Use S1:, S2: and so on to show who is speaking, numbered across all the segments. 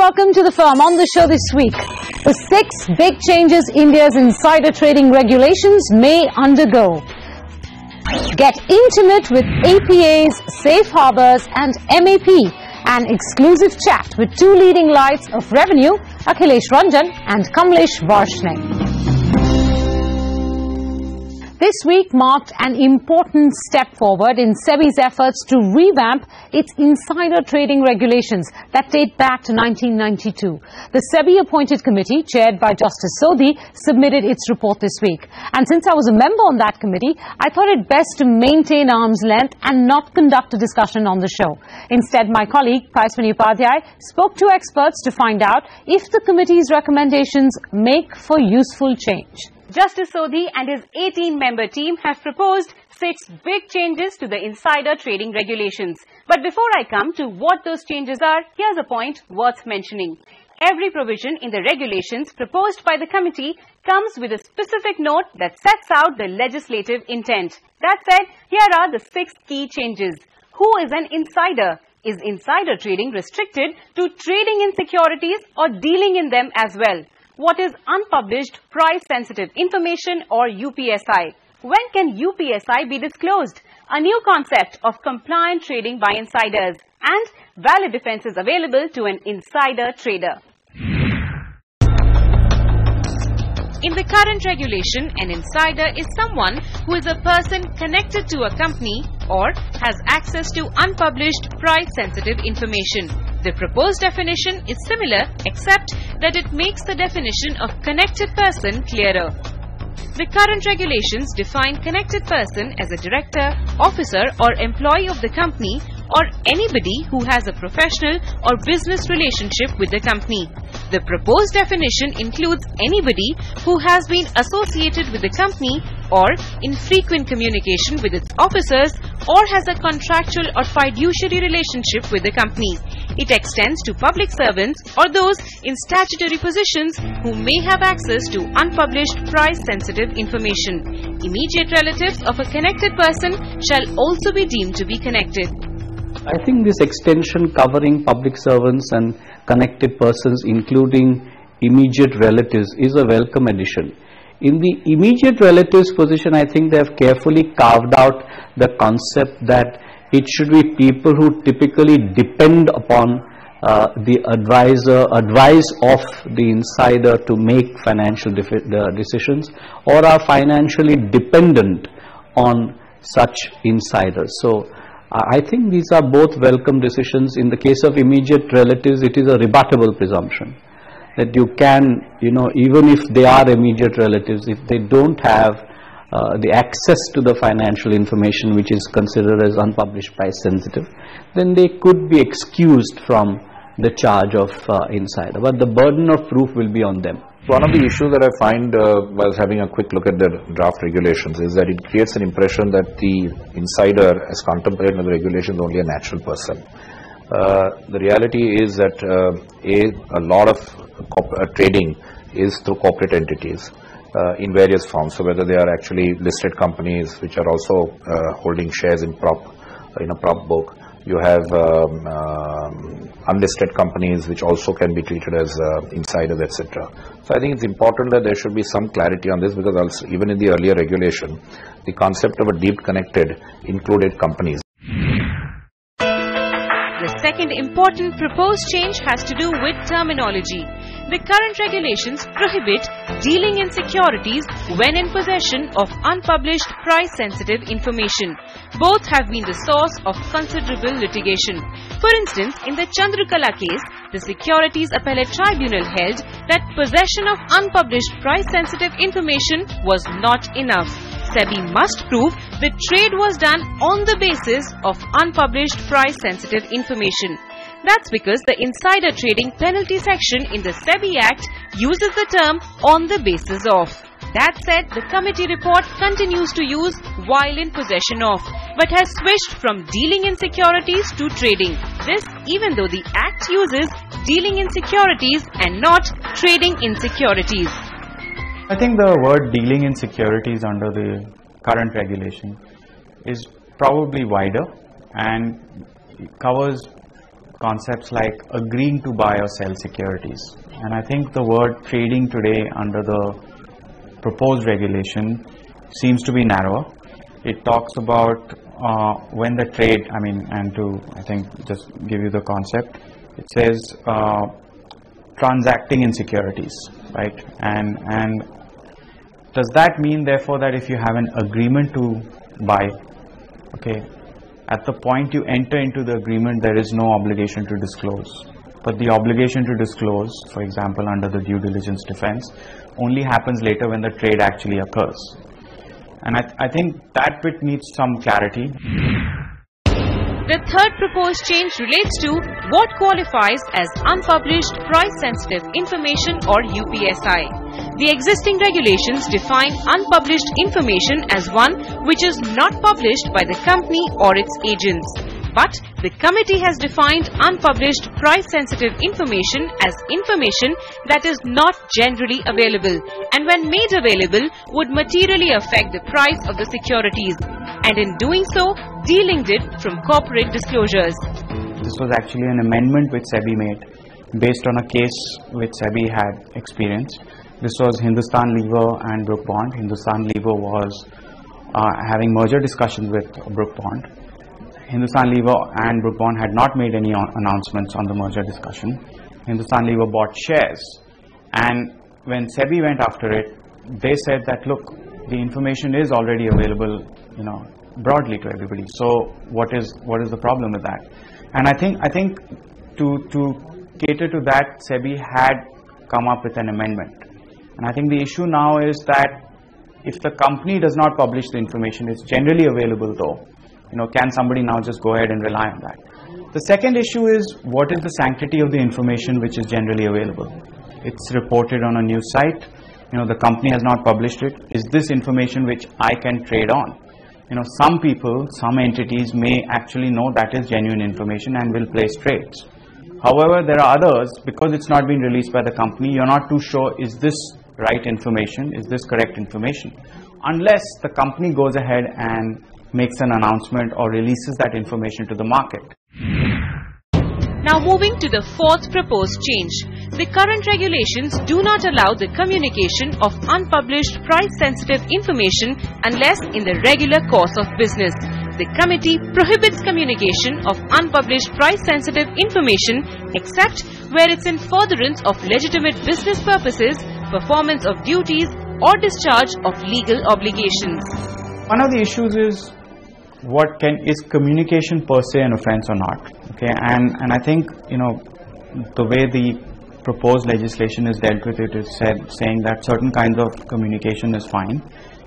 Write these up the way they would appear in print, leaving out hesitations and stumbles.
S1: welcome to the firm. On the show this week, the 6 big changes India's insider trading regulations may undergo. Get intimate with APAs, safe harbors and MAP. An exclusive chat with 2 leading lights of revenue, Akhilesh Ranjan and Kamlesh Varshney. This week marked an important step forward in SEBI's efforts to revamp its insider trading regulations that date back to 1992. The SEBI-appointed committee, chaired by Justice Sodhi, submitted its report this week. And since I was a member on that committee, I thought it best to maintain arm's length and not conduct a discussion on the show. Instead, my colleague, Payaswini Upadhyay, spoke to experts to find out if the committee's recommendations make for useful change.
S2: Justice Sodhi and his 18-member team have proposed 6 big changes to the insider trading regulations. But before I come to what those changes are, here's a point worth mentioning. Every provision in the regulations proposed by the committee comes with a specific note that sets out the legislative intent. That said, here are the 6 key changes. Who is an insider? Is insider trading restricted to trading in securities or dealing in them as well? What is unpublished price-sensitive information or UPSI? When can UPSI be disclosed? A new concept of compliant trading by insiders and valid defenses available to an insider trader. In the current regulation, an insider is someone who is a person connected to a company or has access to unpublished price-sensitive information. The proposed definition is similar, except that it makes the definition of connected person clearer. The current regulations define connected person as a director, officer or employee of the company or anybody who has a professional or business relationship with the company. The proposed definition includes anybody who has been associated with the company or in frequent communication with its officers or has a contractual or fiduciary relationship with the company. It extends to public servants or those in statutory positions who may have access to unpublished price-sensitive information. Immediate relatives of a connected person shall also be deemed to be connected.
S3: I think this extension covering public servants and connected persons, including immediate relatives, is a welcome addition. In the immediate relatives position, I think they have carefully carved out the concept that it should be people who typically depend upon the advice of the insider to make financial decisions or are financially dependent on such insiders. So I think these are both welcome decisions. In the case of immediate relatives, it is a rebuttable presumption that you can, even if they are immediate relatives, if they don't have the access to the financial information which is considered as unpublished price sensitive, then they could be excused from the charge of insider. But the burden of proof will be on them.
S4: One of the issues that I find while having a quick look at the draft regulations is that it creates an impression that the insider as contemplated in the regulations is only a natural person. The reality is that a lot of trading is through corporate entities in various forms. So whether they are actually listed companies which are also holding shares in a prop book, you have unlisted companies which also can be treated as insiders, etc. So I think it's important that there should be some clarity on this, because also even in the earlier regulation, the concept of a deep connected included companies.
S2: The second important proposed change has to do with terminology. The current regulations prohibit dealing in securities when in possession of unpublished price-sensitive information. Both have been the source of considerable litigation. For instance, in the Chandrakala case, the Securities Appellate Tribunal held that possession of unpublished price-sensitive information was not enough. SEBI must prove the trade was done on the basis of unpublished price-sensitive information. That's because the insider trading penalty section in the SEBI Act uses the term on the basis of. That said, the committee report continues to use while in possession of, but has switched from dealing in securities to trading. This even though the Act uses dealing in securities and not trading in securities.
S5: I think the word dealing in securities under the current regulation is probably wider and covers concepts like agreeing to buy or sell securities. And I think the word trading today under the proposed regulation seems to be narrower. It talks about when the trade, I think just give you the concept, it says transacting in securities, right? And does that mean therefore that if you have an agreement to buy, okay, at the point you enter into the agreement there is no obligation to disclose, but the obligation to disclose, for example under the due diligence defense, only happens later when the trade actually occurs. And I think that bit needs some clarity.
S2: The third proposed change relates to what qualifies as unpublished price-sensitive information or UPSI. The existing regulations define unpublished information as one which is not published by the company or its agents. But the committee has defined unpublished price-sensitive information as information that is not generally available and when made available would materially affect the price of the securities, and in doing so de-linked it from corporate disclosures.
S5: This was actually an amendment which SEBI made based on a case which SEBI had experienced. This was Hindustan Lever and Brook Bond. Hindustan Lever was having merger discussions with Brook Bond. Hindustan Lever and Brook Bond had not made any announcements on the merger discussion. Hindustan Lever bought shares, and when SEBI went after it, they said that look, the information is already available, broadly to everybody. So what is the problem with that? And I think to cater to that, SEBI had come up with an amendment. And I think the issue now is that if the company does not publish the information, it's generally available though. Can somebody now just go ahead and rely on that? The second issue is what is the sanctity of the information which is generally available? It's reported on a news site. The company has not published it. Is this information which I can trade on? Some people, some entities may actually know that is genuine information and will place trades. However, there are others, because it's not been released by the company, you're not too sure, is this right information? Is this correct information? Unless the company goes ahead and makes an announcement or releases that information to the market.
S2: Now moving to the fourth proposed change. The current regulations do not allow the communication of unpublished price-sensitive information unless in the regular course of business. The committee prohibits communication of unpublished price-sensitive information except where it's in furtherance of legitimate business purposes, performance of duties, or discharge of legal obligations.
S5: One of the issues is is communication per se an offense or not? Okay, and I think the way the proposed legislation is dealt with it is saying that certain kinds of communication is fine,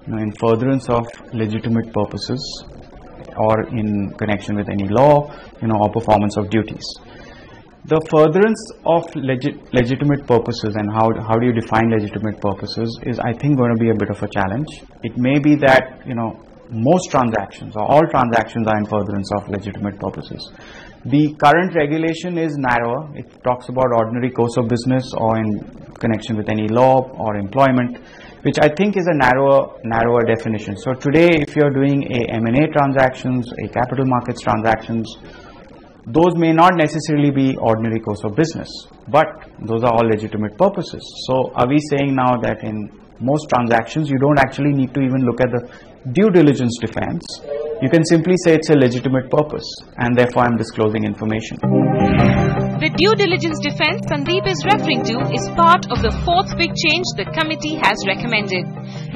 S5: in furtherance of legitimate purposes or in connection with any law, or performance of duties. The furtherance of legitimate purposes and how do you define legitimate purposes is, I think, going to be a bit of a challenge. It may be that most transactions or all transactions are in furtherance of legitimate purposes. The current regulation is narrower. It talks about ordinary course of business or in connection with any law or employment, which I think is a narrower definition. So today, if you're doing a M&A transactions, a capital markets transactions, those may not necessarily be ordinary course of business, but those are all legitimate purposes. So are we saying now that in most transactions you don't actually need to even look at the due diligence defense? You can simply say it's a legitimate purpose and therefore I'm disclosing information.
S2: The due diligence defense Sandeep is referring to is part of the fourth big change the committee has recommended.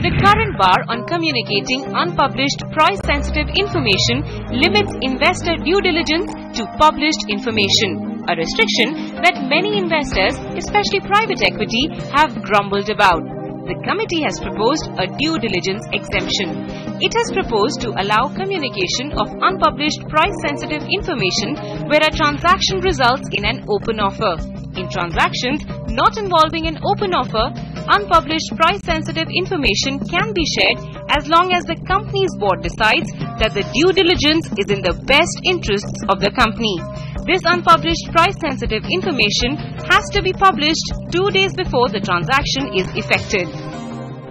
S2: The current bar on communicating unpublished price-sensitive information limits investor due diligence to published information, a restriction that many investors, especially private equity, have grumbled about. The committee has proposed a due diligence exemption. It has proposed to allow communication of unpublished price-sensitive information where a transaction results in an open offer. In transactions not involving an open offer, unpublished price-sensitive information can be shared as long as the company's board decides that the due diligence is in the best interests of the company. This unpublished price-sensitive information has to be published 2 days before the transaction is effected.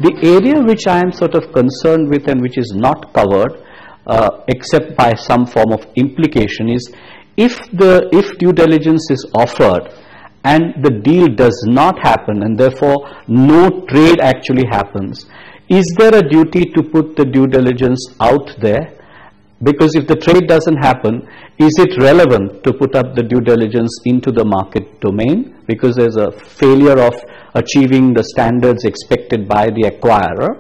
S3: The area which I am sort of concerned with and which is not covered except by some form of implication is if due diligence is offered and the deal does not happen and therefore no trade actually happens, is there a duty to put the due diligence out there? Because if the trade doesn't happen, is it relevant to put up the due diligence into the market domain because there's a failure of achieving the standards expected by the acquirer?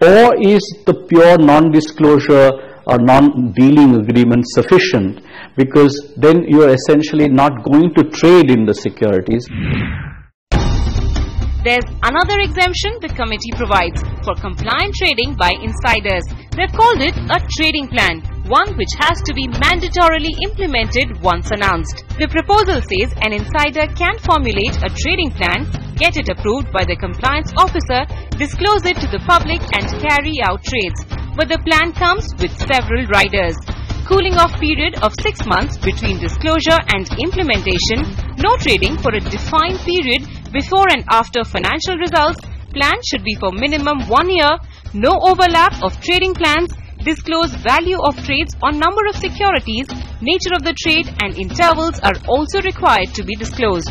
S3: Or is the pure non-disclosure or non-dealing agreement sufficient, because then you are essentially not going to trade in the securities?
S2: There's another exemption the committee provides for compliant trading by insiders. They've called it a trading plan, one which has to be mandatorily implemented once announced. The proposal says an insider can formulate a trading plan, get it approved by the compliance officer, disclose it to the public and carry out trades. But the plan comes with several riders. Cooling off period of 6 months between disclosure and implementation, no trading for a defined period before and after financial results, plan should be for minimum 1 year, no overlap of trading plans, disclose value of trades or number of securities, nature of the trade and intervals are also required to be disclosed.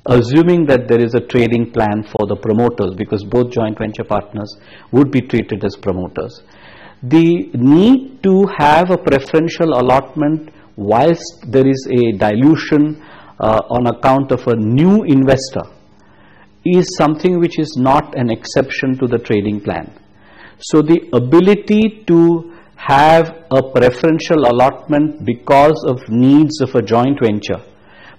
S3: Assuming that there is a trading plan for the promoters, because both joint venture partners would be treated as promoters, the need to have a preferential allotment whilst there is a dilution on account of a new investor is something which is not an exception to the trading plan. So the ability to have a preferential allotment because of needs of a joint venture,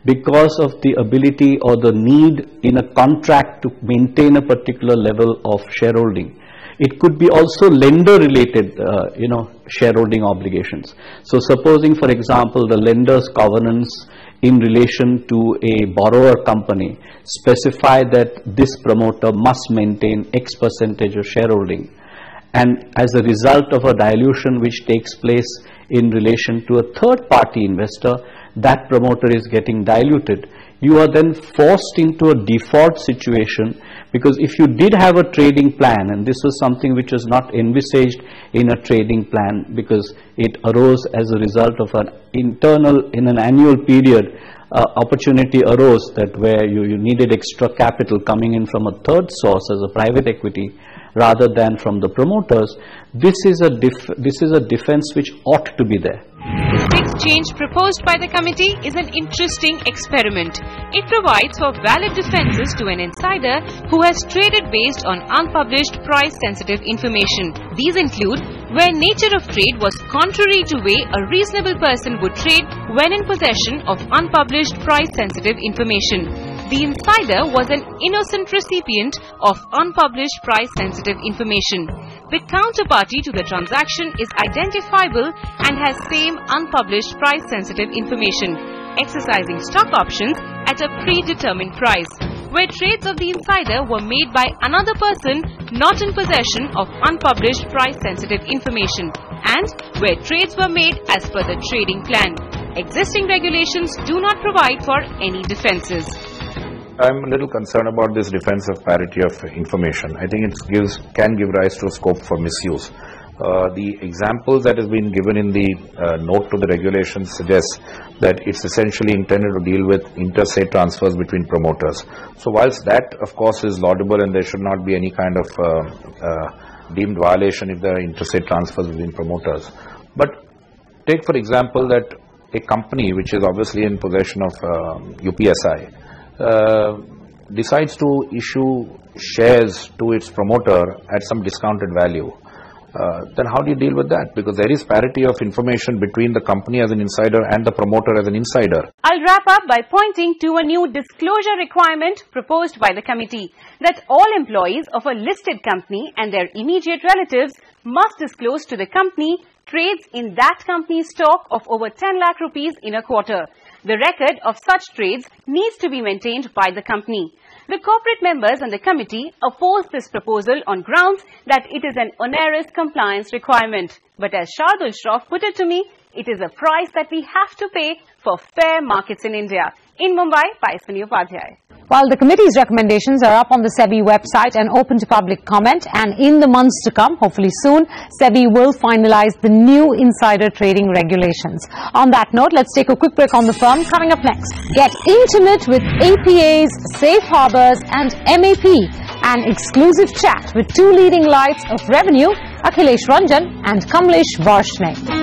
S3: because of the ability or the need in a contract to maintain a particular level of shareholding. It could be also lender related shareholding obligations. So supposing, for example, the lender's covenants in relation to a borrower company specify that this promoter must maintain X percentage of shareholding, and as a result of a dilution which takes place in relation to a third party investor, that promoter is getting diluted, you are then forced into a default situation, because if you did have a trading plan, and this was something which was not envisaged in a trading plan because it arose as a result of an internal, in an annual period, opportunity arose that where you needed extra capital coming in from a third source as a private equity rather than from the promoters. This is a defense which ought to be there.
S2: The fixed change proposed by the committee is an interesting experiment. It provides for valid defenses to an insider who has traded based on unpublished price-sensitive information. These include where nature of trade was contrary to way a reasonable person would trade when in possession of unpublished price-sensitive information. The insider was an innocent recipient of unpublished price-sensitive information. The counterparty to the transaction is identifiable and has same unpublished price-sensitive information, exercising stock options at a predetermined price, where trades of the insider were made by another person not in possession of unpublished price-sensitive information, and where trades were made as per the trading plan. Existing regulations do not provide for any defenses.
S4: I'm a little concerned about this defense of parity of information. I think it can give rise to a scope for misuse. The examples that has been given in the note to the regulations suggests that it's essentially intended to deal with interstate transfers between promoters. So whilst that of course is laudable and there should not be any kind of deemed violation if there are interstate transfers between promoters. But take for example that a company which is obviously in possession of UPSI decides to issue shares to its promoter at some discounted value. Then how do you deal with that? Because there is parity of information between the company as an insider and the promoter as an insider.
S2: I'll wrap up by pointing to a new disclosure requirement proposed by the committee, that all employees of a listed company and their immediate relatives must disclose to the company trades in that company's stock of over 10 lakh rupees in a quarter. The record of such trades needs to be maintained by the company. The corporate members and the committee oppose this proposal on grounds that it is an onerous compliance requirement. But as Shardul Shroff put it to me, it is a price that we have to pay for fair markets in India. In Mumbai, Paiswani Upadhyay.
S1: While the committee's recommendations are up on the SEBI website and open to public comment, and in the months to come, hopefully soon, SEBI will finalize the new insider trading regulations. On that note, let's take a quick break on the firm. Coming up next, get intimate with APAs, safe harbors and MAP. An exclusive chat with two leading lights of revenue, Akhilesh Ranjan and Kamlesh Varshney.